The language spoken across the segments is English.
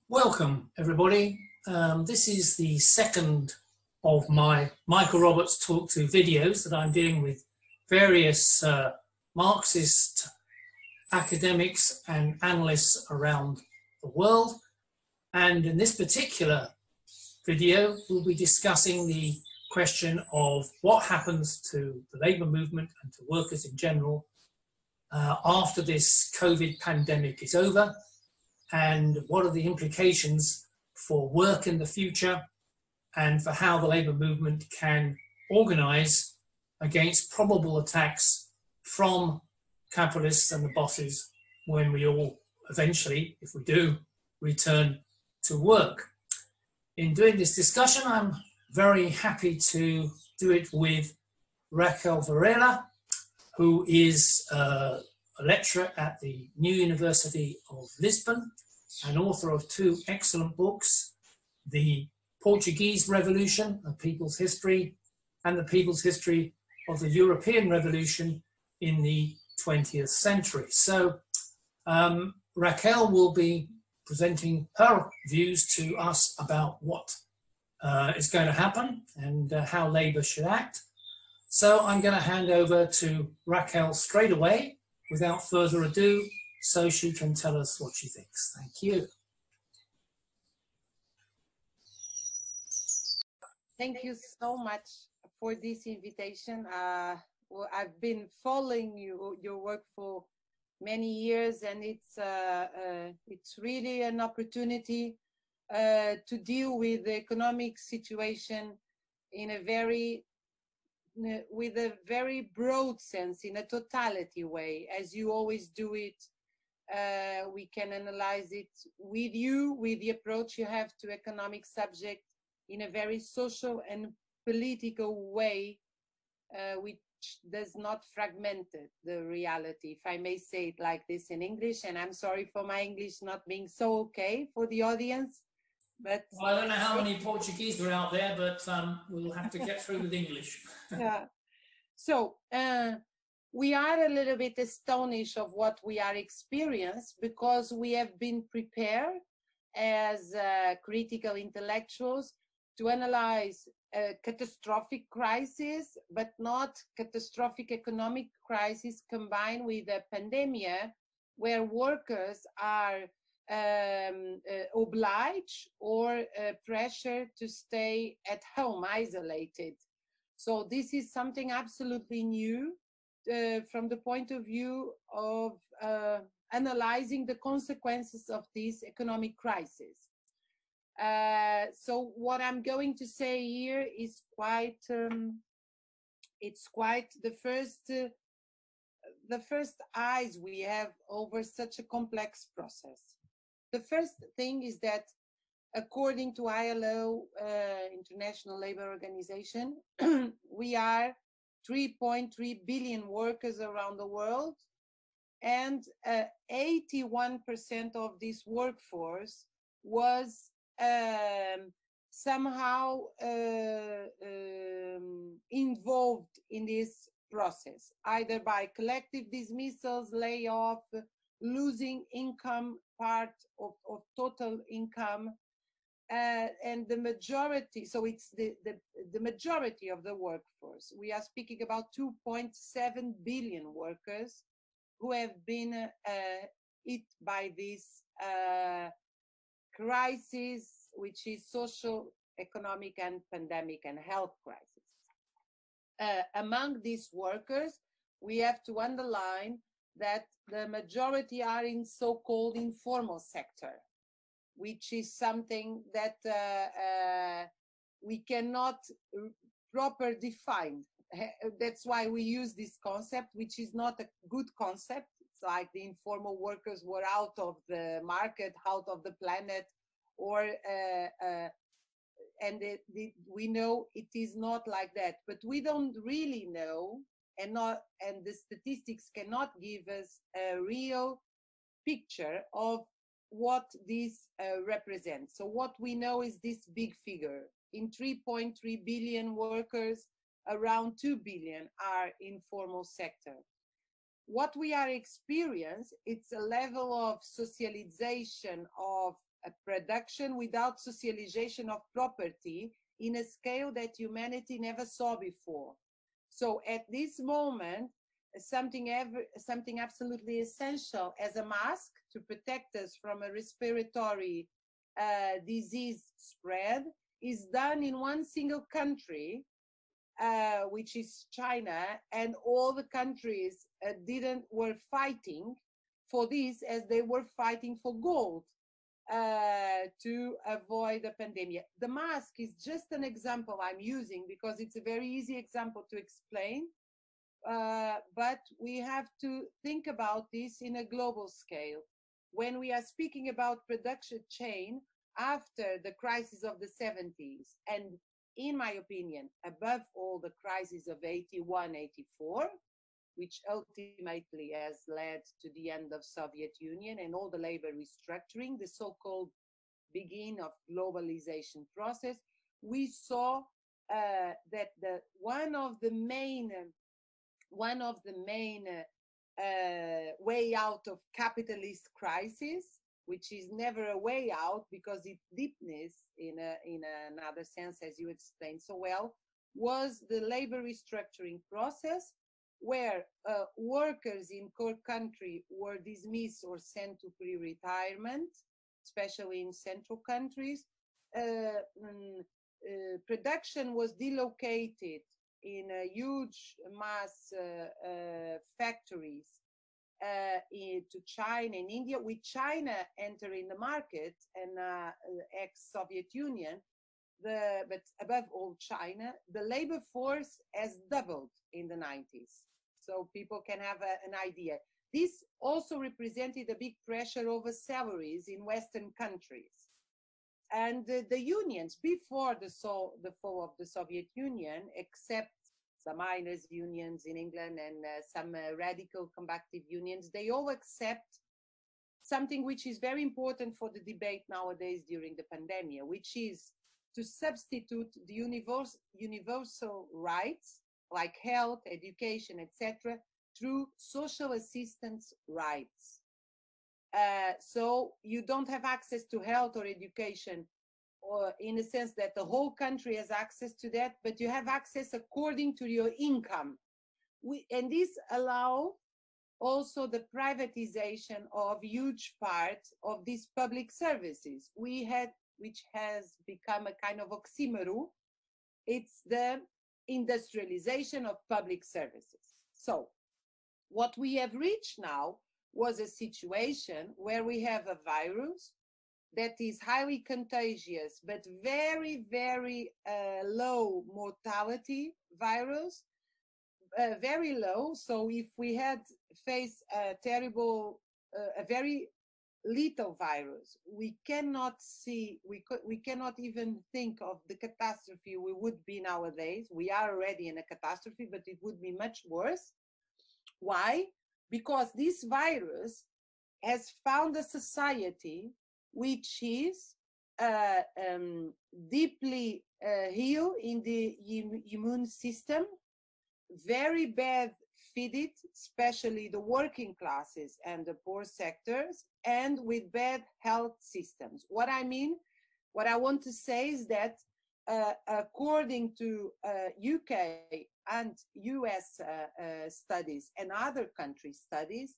Welcome, everybody. This is the second of my Michael Roberts Talk To videos that I'm doing with various Marxist academics and analysts around the world. And in this particular video, we'll be discussing the question of what happens to the labour movement and to workers in general after this COVID pandemic is over, and what are the implications for work in the future and for how the labour movement can organise against probable attacks from capitalists and the bosses when we all eventually, if we do, return to work. In doing this discussion, I'm very happy to do it with Raquel Varela, who is a lecturer at the New University of Lisbon and author of two excellent books, The Portuguese Revolution, A People's History, and The People's History of the European Revolution in the 20th Century. So Raquel will be presenting her views to us about what is going to happen and how labour should act. So I'm going to hand over to Raquel straight away, without further ado, so she can tell us what she thinks. Thank you. Thank you so much for this invitation. Well, I've been following your work for many years, and it's really an opportunity to deal with the economic situation in a with a very broad sense, in a totality way, as you always do it. We can analyze it with you, with the approach you have to economic subject, in a very social and political way, which does not fragment the reality, if I may say it like this in English. And I'm sorry for my English not being so okay for the audience. But well, I don't know how many Portuguese are out there, but we'll have to get through with English. Yeah. So we are a little bit astonished of what we are experiencing, because we have been prepared as critical intellectuals to analyze a catastrophic crisis, but not catastrophic economic crisis combined with a pandemic where workers are obliged or pressured to stay at home, isolated. So this is something absolutely new from the point of view of analyzing the consequences of this economic crisis. So what I'm going to say here is quite, it's quite the first eyes we have over such a complex process. The first thing is that, according to ILO, International Labour Organization, we are 3.3 billion workers around the world, and 81% of this workforce was somehow involved in this process, either by collective dismissals, layoff, losing income, part of total income, and the majority, so it's the majority of the workforce. We are speaking about 2.7 billion workers who have been hit by this crisis, which is social, economic, and pandemic and health crisis. Among these workers, we have to underline that the majority are in so-called informal sector, which is something that we cannot properly define that's why we use this concept, which is not a good concept. It's like the informal workers were out of the market, out of the planet, or we know it is not like that, but we don't really know, and the statistics cannot give us a real picture of what this represents. So what we know is this big figure. In 3.3 billion workers, around 2 billion are informal sector. What we are experiencing, it's a level of socialization of a production without socialization of property in a scale that humanity never saw before. So at this moment, something absolutely essential as a mask to protect us from a respiratory disease spread is done in one single country, which is China, and all the countries were fighting for this as they were fighting for gold to avoid a pandemic. The mask is just an example I'm using because it's a very easy example to explain, but we have to think about this in a global scale. When we are speaking about production chain after the crisis of the 70s, and in my opinion, above all the crisis of 81, 84, which ultimately has led to the end of Soviet Union and all the labor restructuring, the so-called begin of globalization process, we saw that one of the main way out of capitalist crisis, which is never a way out because it deepens in another sense, as you explained so well, was the labor restructuring process, where workers in core country were dismissed or sent to pre-retirement, especially in central countries. Production was delocated in a huge mass factories to China and India, with China entering the market and ex-Soviet Union, but above all China, the labor force has doubled in the 90s. So people can have an idea. This also represented a big pressure over salaries in Western countries. And the unions, before the fall of the Soviet Union, except some miners unions in England and some radical combative unions, they all accept something which is very important for the debate nowadays during the pandemic, which is to substitute the universal rights like health, education, etc., through social assistance rights. So you don't have access to health or education, or in a sense that the whole country has access to that, but you have access according to your income. And this allows also the privatization of huge parts of these public services which has become a kind of oxymoron. It's the industrialization of public services. So what we have reached now was a situation where we have a virus that is highly contagious, but very, very low mortality virus, very low. So if we had faced a terrible, a very lethal virus, we cannot even think of the catastrophe we would be nowadays. We are already in a catastrophe, but it would be much worse. Why? Because this virus has found a society which is deeply ill in the immune system, very bad fed, especially the working classes and the poor sectors, and with bad health systems. What I want to say is that according to UK and US studies and other country studies,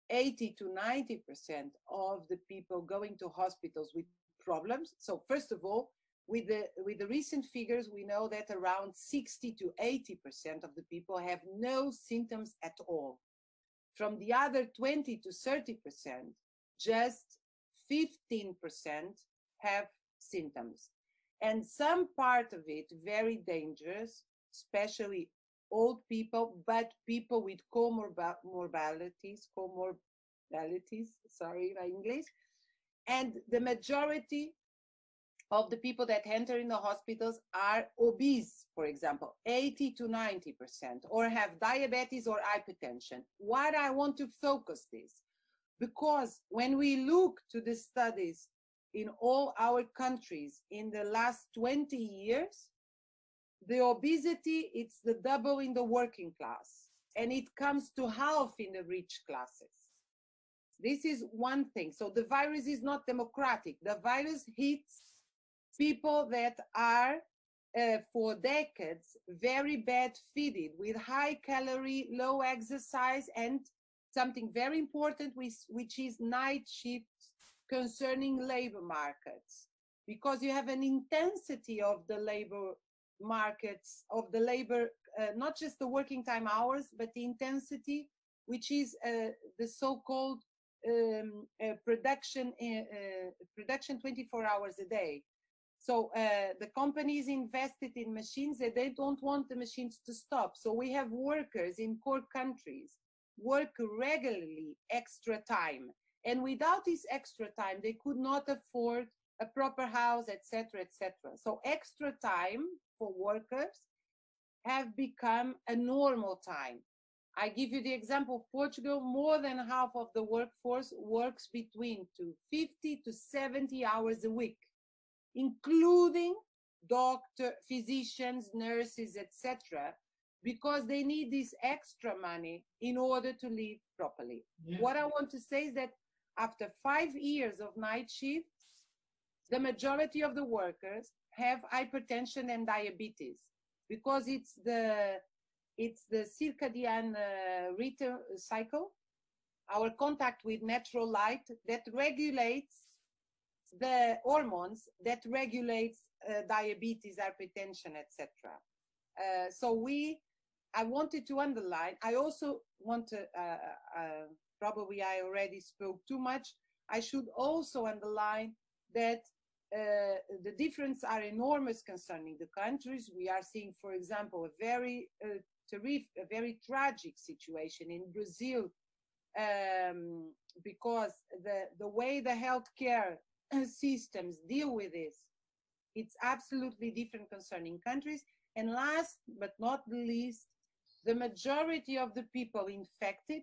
80 to 90% of the people going to hospitals with problems. So first of all, with the recent figures, we know that around 60 to 80% of the people have no symptoms at all. From the other 20 to 30%, just 15% have symptoms. And some part of it very dangerous, especially old people, but people with comorbidalities, sorry, my English. And the majority of the people that enter in the hospitals are obese, for example, 80 to 90%, or have diabetes or hypertension. Why I want to focus this? Because when we look to the studies in all our countries in the last 20 years, the obesity, it's the double in the working class, and it comes to half in the rich classes. This is one thing. So the virus is not democratic. The virus hits people that are for decades very bad feeded, with high calorie, low exercise, and something very important, which is night shifts concerning labor markets, because you have an intensity of the labor markets, of the labor, not just the working time hours, but the intensity, which is the so-called production 24 hours a day. So the companies invested in machines that they don't want the machines to stop. So we have workers in poor countries work regularly extra time, and without this extra time they could not afford a proper house, etc., etc. So extra time for workers have become a normal time. I give you the example of Portugal. More than half of the workforce works between 50 to 70 hours a week, including doctors, physicians, nurses, etc., because they need this extra money in order to live properly. Yeah. What I want to say is that after 5 years of night shifts, the majority of the workers have hypertension and diabetes, because it's the circadian rhythm cycle, our contact with natural light, that regulates the hormones that regulates diabetes, hypertension, etc. So I wanted to underline, I also want to, probably I already spoke too much, I should also underline that the differences are enormous concerning the countries. We are seeing, for example, a very terrific, a very tragic situation in Brazil, because the way the healthcare systems deal with this, it's absolutely different concerning countries. And last but not least, the majority of the people infected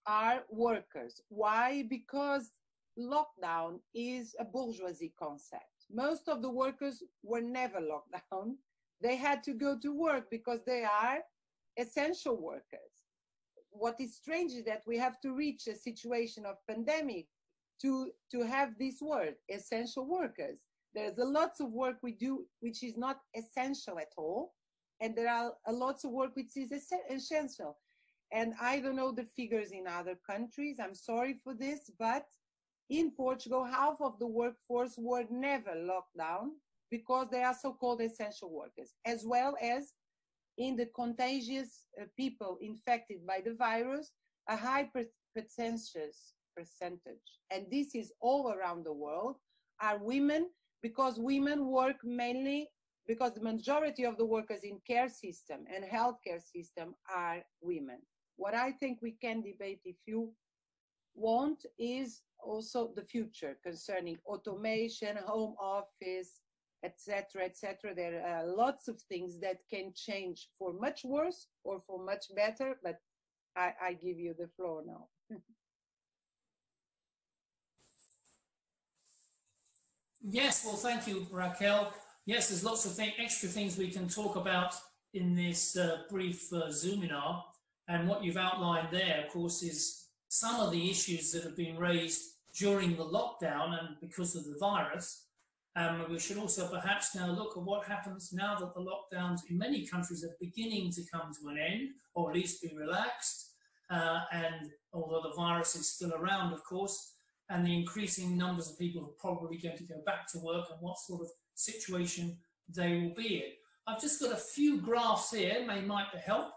are workers. Why? Because lockdown is a bourgeoisie concept. Most of the workers were never locked down. They had to go to work because they are essential workers. What is strange is that we have to reach a situation of pandemic to have this word, essential workers. There's a lots of work we do which is not essential at all, and there are a lots of work which is essential. And I don't know the figures in other countries, I'm sorry for this, but in Portugal, half of the workforce were never locked down because they are so-called essential workers, as well as in the contagious people infected by the virus, a high percentage, and this is all around the world, are women, because women work mainly, because the majority of the workers in care system and healthcare system are women. What I think we can debate, if you want, is also the future concerning automation, home office, etc., etc. There are lots of things that can change for much worse or for much better, but I give you the floor now. Yes, well, thank you, Raquel. Yes, there's lots of extra things we can talk about in this brief Zoominar. And what you've outlined there, of course, is some of the issues that have been raised during the lockdown and because of the virus. We should also perhaps now look at what happens now that the lockdowns in many countries are beginning to come to an end, or at least be relaxed. And although the virus is still around, of course, and the increasing numbers of people who are probably going to go back to work and what sort of situation they will be in. I've just got a few graphs here, they might help.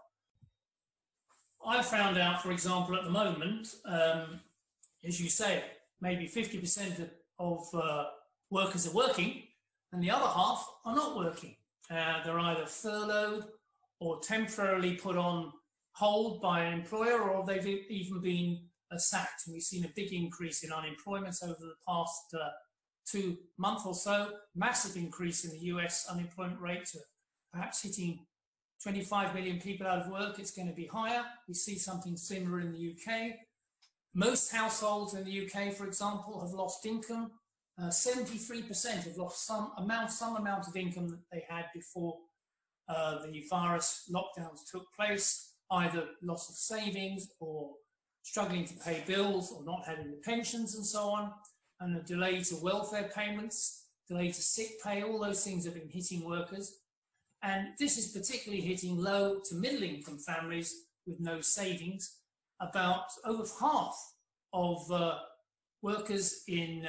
I found out, for example, at the moment, as you say, maybe 50% of workers are working and the other half are not working. They're either furloughed or temporarily put on hold by an employer, or they've even been sacked. And we've seen a big increase in unemployment over the past 2 months or so, massive increase in the US unemployment rate to perhaps hitting 25 million people out of work. It's going to be higher. We see something similar in the UK. Most households in the UK, for example, have lost income. 73% have lost some amount of income that they had before the virus lockdowns took place, either loss of savings or struggling to pay bills or not having the pensions and so on, and a delay to welfare payments, delay to sick pay. All those things have been hitting workers. And this is particularly hitting low to middle income families with no savings. About over half of workers in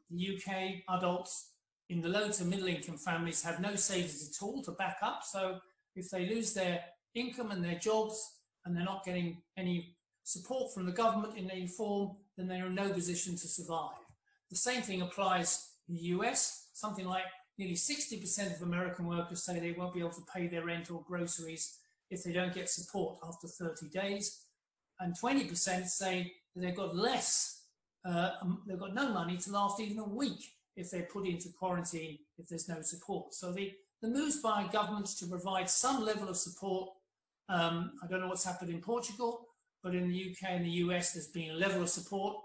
the UK, adults in the low to middle income families, have no savings at all to back up. So if they lose their income and their jobs and they're not getting any support from the government in any form, then they're in no position to survive. The same thing applies in the US. Something like nearly 60% of American workers say they won't be able to pay their rent or groceries if they don't get support after 30 days. And 20% say that they've got they've got no money to last even a week if they're put into quarantine if there's no support. So the moves by governments to provide some level of support, I don't know what's happened in Portugal, but in the UK and the US there's been a level of support,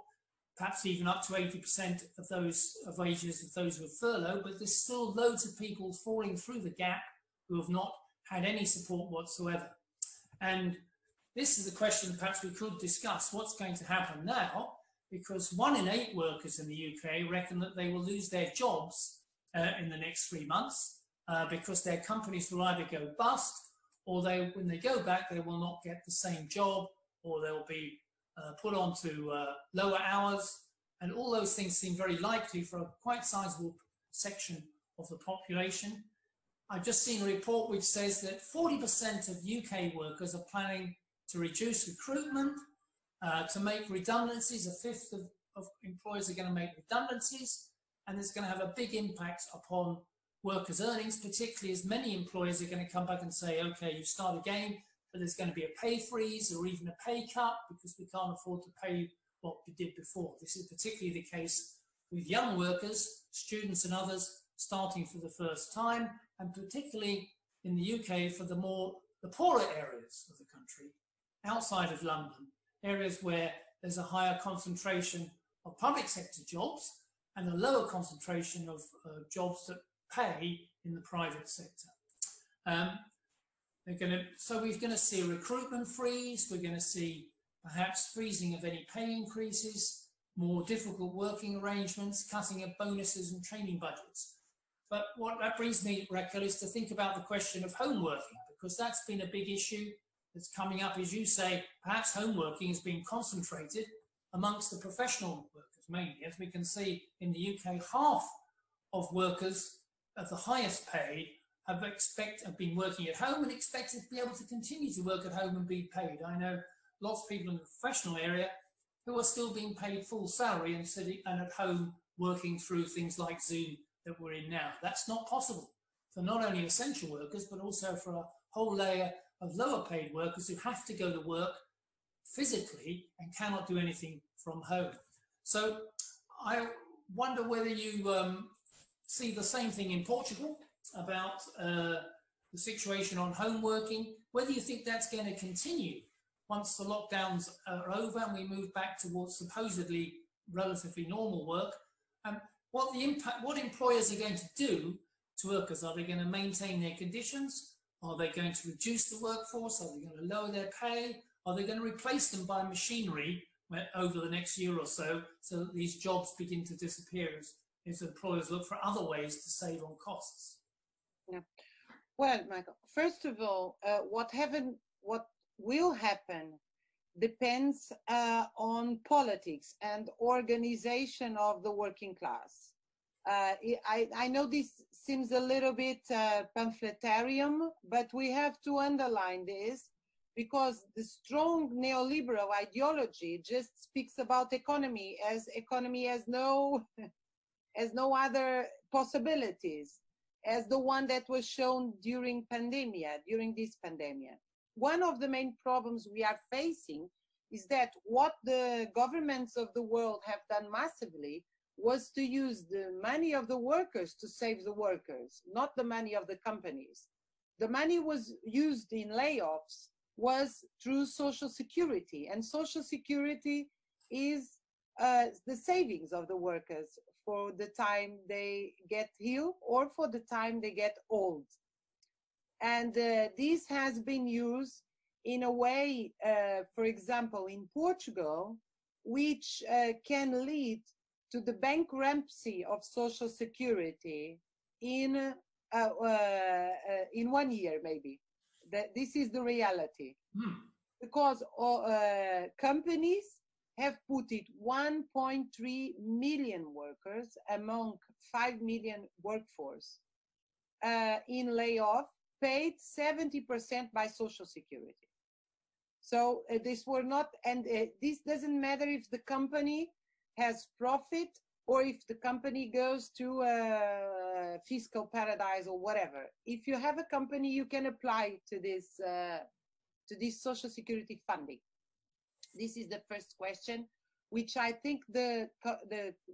perhaps even up to 80% of those wages of those with furlough, but there's still loads of people falling through the gap who have not had any support whatsoever. And this is a question perhaps we could discuss. What's going to happen now? Because 1 in 8 workers in the UK reckon that they will lose their jobs in the next 3 months because their companies will either go bust, or when they go back, they will not get the same job, or they'll be put onto lower hours. And all those things seem very likely for a quite sizable section of the population. I've just seen a report which says that 40% of UK workers are planning to reduce recruitment, to make redundancies. A fifth of employers are going to make redundancies, and it's going to have a big impact upon workers' earnings, particularly as many employers are going to come back and say, okay, you start again, but there's going to be a pay freeze or even a pay cut because we can't afford to pay what we did before. This is particularly the case with young workers, students and others starting for the first time, and particularly in the UK for the poorer areas of the country, outside of London, areas where there's a higher concentration of public sector jobs and a lower concentration of jobs that pay in the private sector. So we're going to see a recruitment freeze. We're going to see perhaps freezing of any pay increases, more difficult working arrangements, cutting of bonuses and training budgets. But what that brings me, Raquel, is to think about the question of home working, because that's been a big issue that's coming up. As you say, perhaps home working is being concentrated amongst the professional workers mainly. As we can see in the UK, half of workers at the highest paid have been working at home and expected to be able to continue to work at home and be paid. I know lots of people in the professional area who are still being paid full salary and sitting and at home working through things like Zoom that we're in now. That's not possible for not only essential workers, but also for a whole layer of lower paid workers who have to go to work physically and cannot do anything from home. So I wonder whether you see the same thing in Portugal about the situation on home working, whether you think that's going to continue once the lockdowns are over and we move back towards supposedly relatively normal work, and what employers are going to do to workers. Are they going to maintain their conditions? Are they going to reduce the workforce? Are they going to lower their pay? Are they going to replace them by machinery over the next year or so that these jobs begin to disappear as employers look for other ways to save on costs? Yeah. Well, Michael, first of all, what will happen depends on politics and organization of the working class. I know this seems a little bit pamphletarian, but we have to underline this because the strong neoliberal ideology just speaks about economy has no other possibilities. as the one that was shown during this pandemic. One of the main problems we are facing is that what the governments of the world have done massively was to use the money of the workers to save the workers, not the money of the companies. The money was used in layoffs was through Social Security, and Social Security is the savings of the workers for the time they get ill or for the time they get old. And this has been used in a way, for example, in Portugal, which can lead to the bankruptcy of Social Security in 1 year, maybe. This is the reality. Because companies have put it 1.3 million workers among 5 million workforce in layoff, paid 70% by Social Security. So this were not, and this doesn't matter if the company has profit or if the company goes to a fiscal paradise or whatever. If you have a company, you can apply to this Social Security funding. This is the first question, which I think the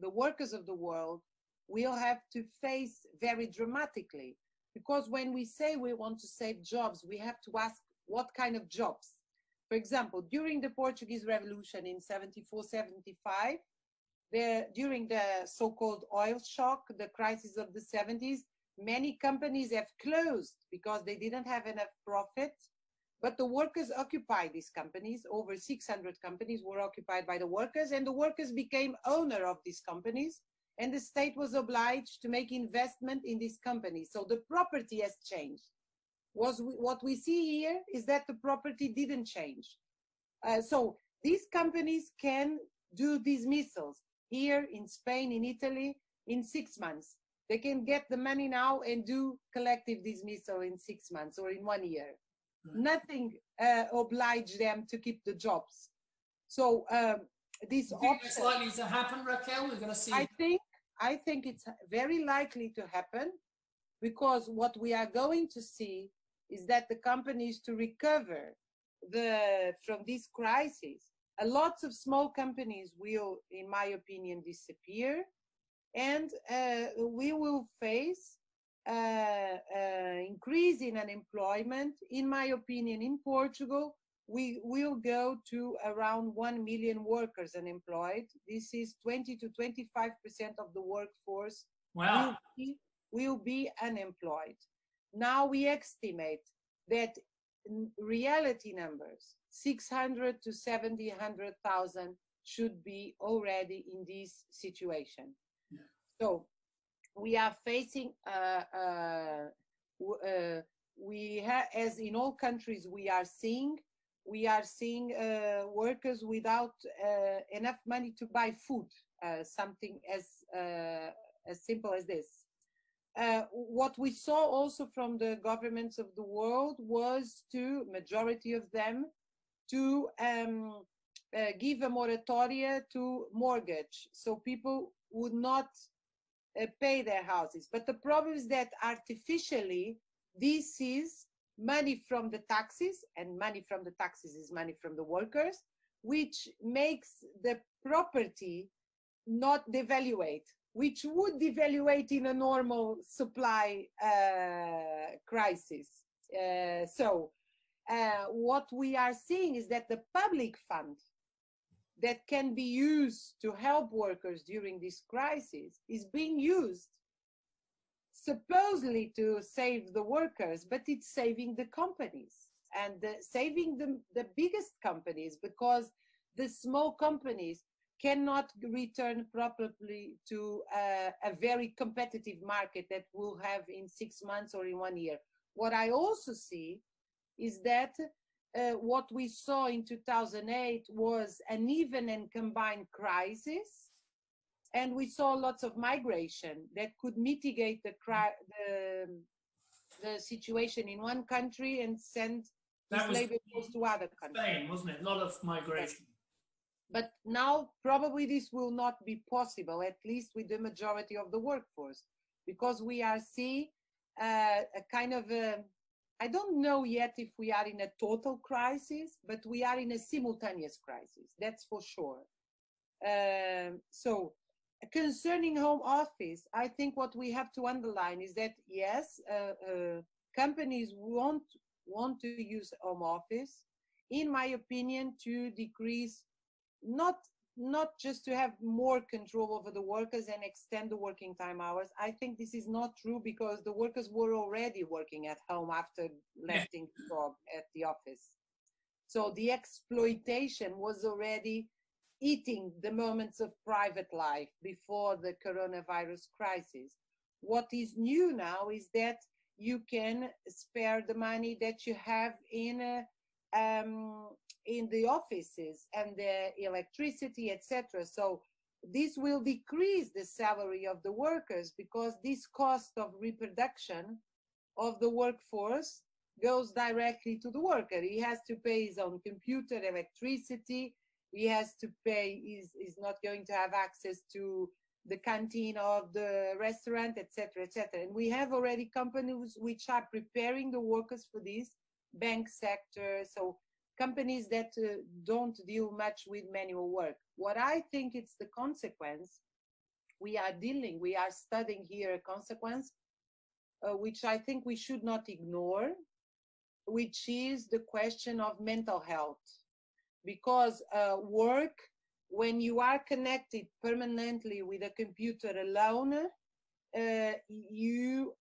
workers of the world will have to face very dramatically. Because when we say we want to save jobs, we have to ask what kind of jobs. For example, during the Portuguese Revolution in 74, 75, during the so-called oil shock, the crisis of the 70s, many companies have closed because they didn't have enough profit, but the workers occupied these companies. Over 600 companies were occupied by the workers, and the workers became owner of these companies, and the state was obliged to make investment in these companies. So the property has changed. What we see here is that the property didn't change. So these companies can do dismissals here in Spain, in Italy, in 6 months. They can get the money now and do collective dismissal in 6 months or in 1 year. Nothing obliged them to keep the jobs. So this option, it's likely to happen, Raquel? We're going to see. I think it's very likely to happen, because what we are going to see is that the companies, to recover from this crisis, lots of small companies will, in my opinion, disappear, and we will face increase in unemployment. In my opinion, in Portugal, we will go to around 1 million workers unemployed. This is 20 to 25% of the workforce. Wow. will be unemployed. Now we estimate that reality numbers, 600 to 700,000 should be already in this situation. Yeah. So we are facing, as in all countries, we are seeing workers without enough money to buy food, something as simple as this. What we saw also from the governments of the world was majority of them, to give a moratoria to mortgage, so people would not pay their houses. But the problem is that artificially, this is money from the taxes, and money from the taxes is money from the workers, which makes the property not devaluate, which would devaluate in a normal supply crisis. What we are seeing is that the public fund that can be used to help workers during this crisis is being used supposedly to save the workers, but it's saving the companies, and saving the biggest companies, because the small companies cannot return properly to a very competitive market that we'll have in 6 months or in 1 year. What I also see is that what we saw in 2008 was an even and combined crisis, and we saw lots of migration that could mitigate the situation in one country and send this labor force to other countries. Spain, wasn't it? A lot of migration. But now probably this will not be possible, at least with the majority of the workforce, because we are seeing a kind of a, I don't know yet if we are in a total crisis, but we are in a simultaneous crisis, that's for sure. So concerning home office, I think what we have to underline is that yes, companies want to use home office, in my opinion, to decrease, not just to have more control over the workers and extend the working time hours. I think this is not true, because the workers were already working at home after leaving the job at the office. So the exploitation was already eating the moments of private life before the coronavirus crisis. What is new now is that you can spare the money that you have in the offices and the electricity, etc. So this will decrease the salary of the workers, because this cost of reproduction of the workforce goes directly to the worker. He has to pay his own computer, electricity. He has to pay, is not going to have access to the canteen of the restaurant, etc., etc. And we have already companies which are preparing the workers for this, bank sector, so companies that don't deal much with manual work. What I think it's the consequence, we are studying here a consequence, which I think we should not ignore, which is the question of mental health. Because work, when you are connected permanently with a computer alone, you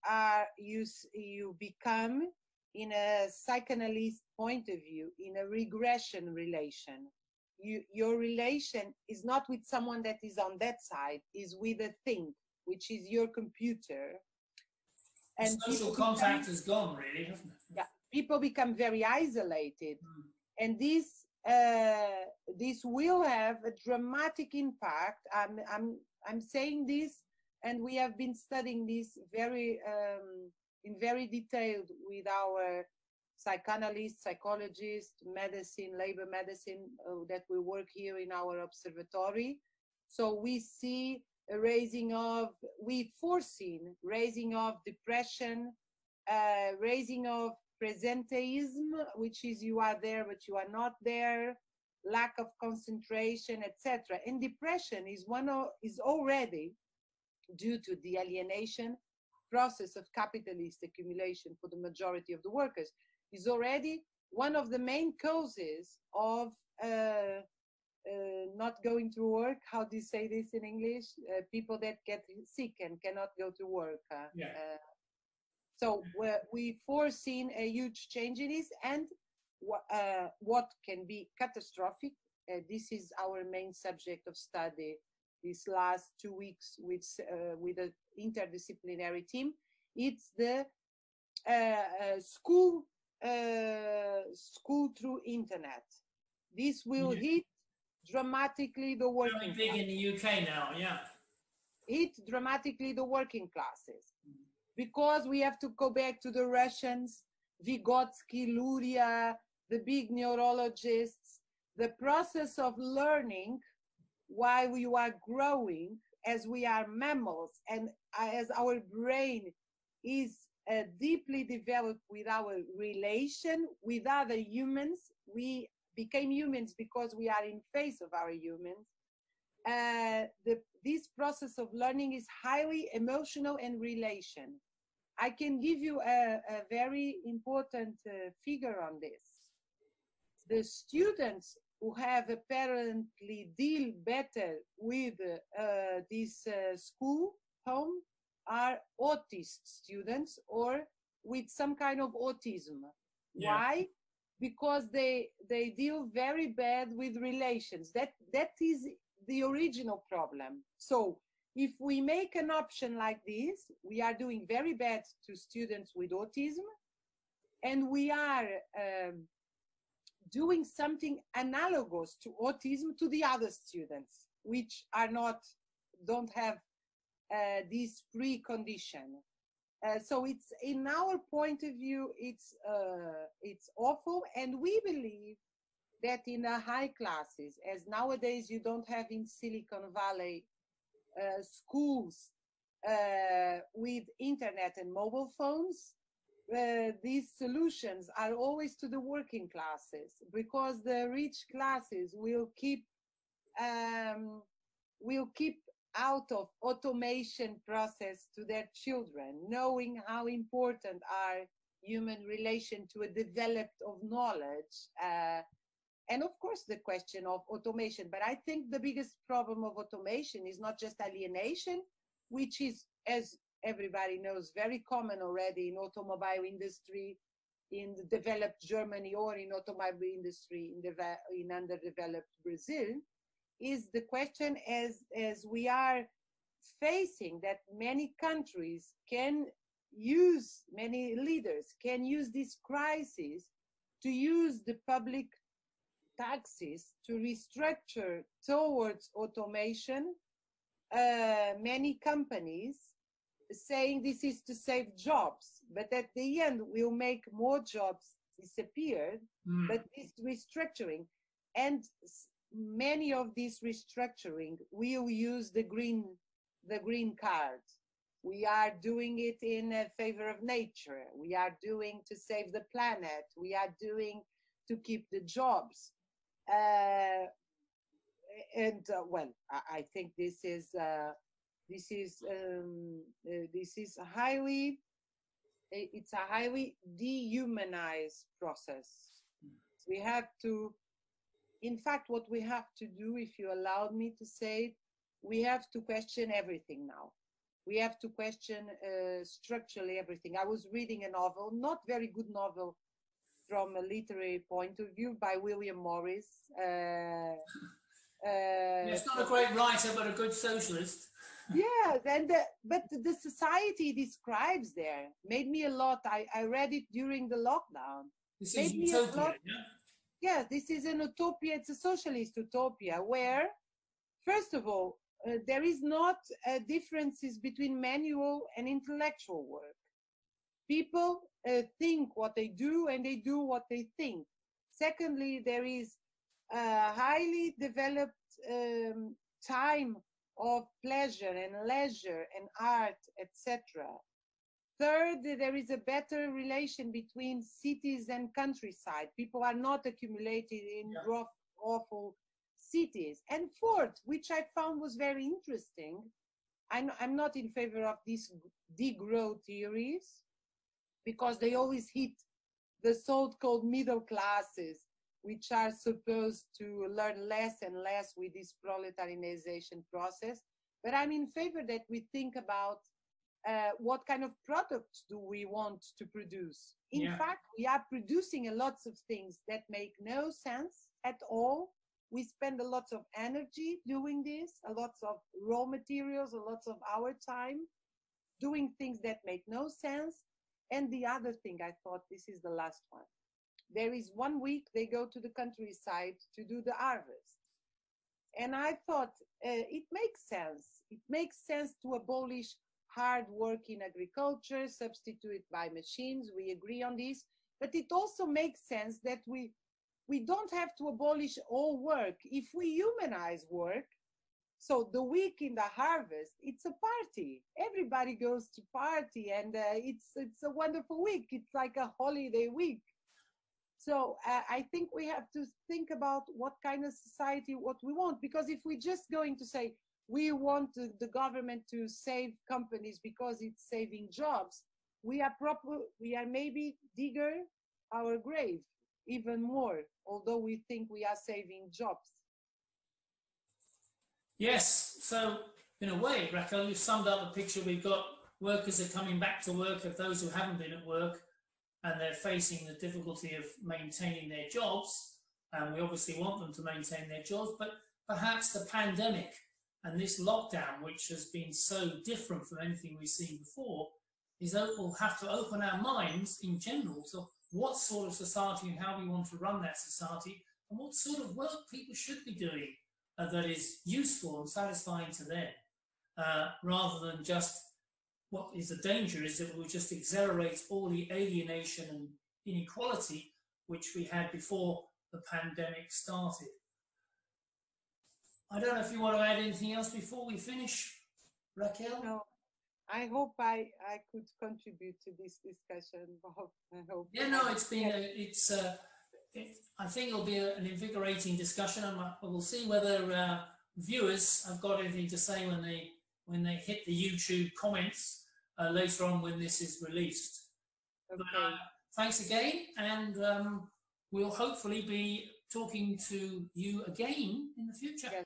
become, in a psychoanalyst point of view, in a regression relation. Your relation is not with someone that is on that side, is with a thing, which is your computer. And social contact is gone, really, hasn't it? Yeah, people become very isolated, and this will have a dramatic impact. I'm saying this, and we have been studying this in very detailed with our psychanalysts, psychologists, medicine, labor medicine, that we work here in our observatory. So we see we've foreseen raising of depression, raising of presenteeism, which is you are there but you are not there, lack of concentration, etc. And depression is already, due to the alienation process of capitalist accumulation for the majority of the workers, is already one of the main causes of not going to work. How do you say this in English? People that get sick and cannot go to work. So we foreseen a huge change in this, and what can be catastrophic. This is our main subject of study these last 2 weeks with an interdisciplinary team. It's the school through internet. This will hit dramatically the working Very big in the UK now, yeah. Hit dramatically the working classes. Because we have to go back to the Russians, Vygotsky, Luria, the big neurologists. The process of learning while we are growing, as we are mammals, and as our brain is deeply developed with our relation with other humans. We became humans because we are in face of our humans. This process of learning is highly emotional and relation. I can give you a very important figure on this. The students who have apparently deal better with this school home are autist students, or with some kind of autism. Yeah. Why? Because they deal very bad with relations. That is the original problem. So if we make an option like this, we are doing very bad to students with autism, and we are doing something analogous to autism to the other students, which don't have this precondition. So it's, in our point of view, it's awful, and we believe that in the high classes, as nowadays you don't have in Silicon Valley schools with internet and mobile phones, these solutions are always to the working classes, because the rich classes will keep out of automation process to their children, knowing how important are human relation to a developed of knowledge, and of course the question of automation. But I think the biggest problem of automation is not just alienation, which is, as everybody knows, very common already in automobile industry in the developed Germany, or in automobile industry in underdeveloped Brazil, is the question as we are facing that many countries can use, many leaders can use this crisis to use the public taxes to restructure towards automation. Many companies saying this is to save jobs, but at the end will make more jobs disappear. But this restructuring, and many of this restructuring will use the green card. We are doing it in favor of nature. We are doing to save the planet. We are doing to keep the jobs. Well, I think this is highly, it's a highly dehumanized process. We have to, in fact, what we have to do, if you allowed me to say, we have to question everything now. We have to question structurally everything. I was reading a novel, not very good novel from a literary point of view, by William Morris. It's not a great writer, but a good socialist. Yes, and but the society describes there made me a lot. I read it during the lockdown. This is utopia, yeah? Yes, this is an utopia. It's a socialist utopia where, first of all, there is not differences between manual and intellectual work. People think what they do and they do what they think. Secondly, there is a highly developed time of pleasure and leisure and art, etc. Third, there is a better relation between cities and countryside. People are not accumulated in rough, awful cities. And fourth, which I found was very interesting, I'm not in favor of these degrowth theories, because they always hit the so-called middle classes, which are supposed to learn less and less with this proletarianization process. But I'm in favor that we think about what kind of products do we want to produce. In fact, we are producing a lot of things that make no sense at all. We spend a lot of energy doing this, a lot of raw materials, a lot of our time doing things that make no sense. And the other thing, I thought, this is the last one. There is 1 week they go to the countryside to do the harvest. And I thought it makes sense. It makes sense to abolish hard work in agriculture, substitute it by machines. We agree on this. But it also makes sense that we don't have to abolish all work. If we humanize work, so the week in the harvest, it's a party. Everybody goes to party, and it's a wonderful week. It's like a holiday week. So I think we have to think about what kind of society, what we want. Because if we're just going to say, we want the government to save companies because it's saving jobs, we are maybe digger our grave even more, although we think we are saving jobs. Yes, so in a way, Raquel, you've summed up the picture. We've got workers are coming back to work, of those who haven't been at work, and they're facing the difficulty of maintaining their jobs, and we obviously want them to maintain their jobs, but perhaps the pandemic and this lockdown, which has been so different from anything we've seen before, is that we'll have to open our minds in general to what sort of society and how we want to run that society, and what sort of work people should be doing that is useful and satisfying to them, rather than just what is the danger is that it will just accelerate all the alienation and inequality which we had before the pandemic started. I don't know if you want to add anything else before we finish, Raquel? No, I hope I could contribute to this discussion, Bob. I hope. Yeah, no, it's been I think it'll be an invigorating discussion, and we'll see whether viewers have got anything to say when they hit the YouTube comments later on when this is released. Okay. But, thanks again, and we'll hopefully be talking to you again in the future. Yes.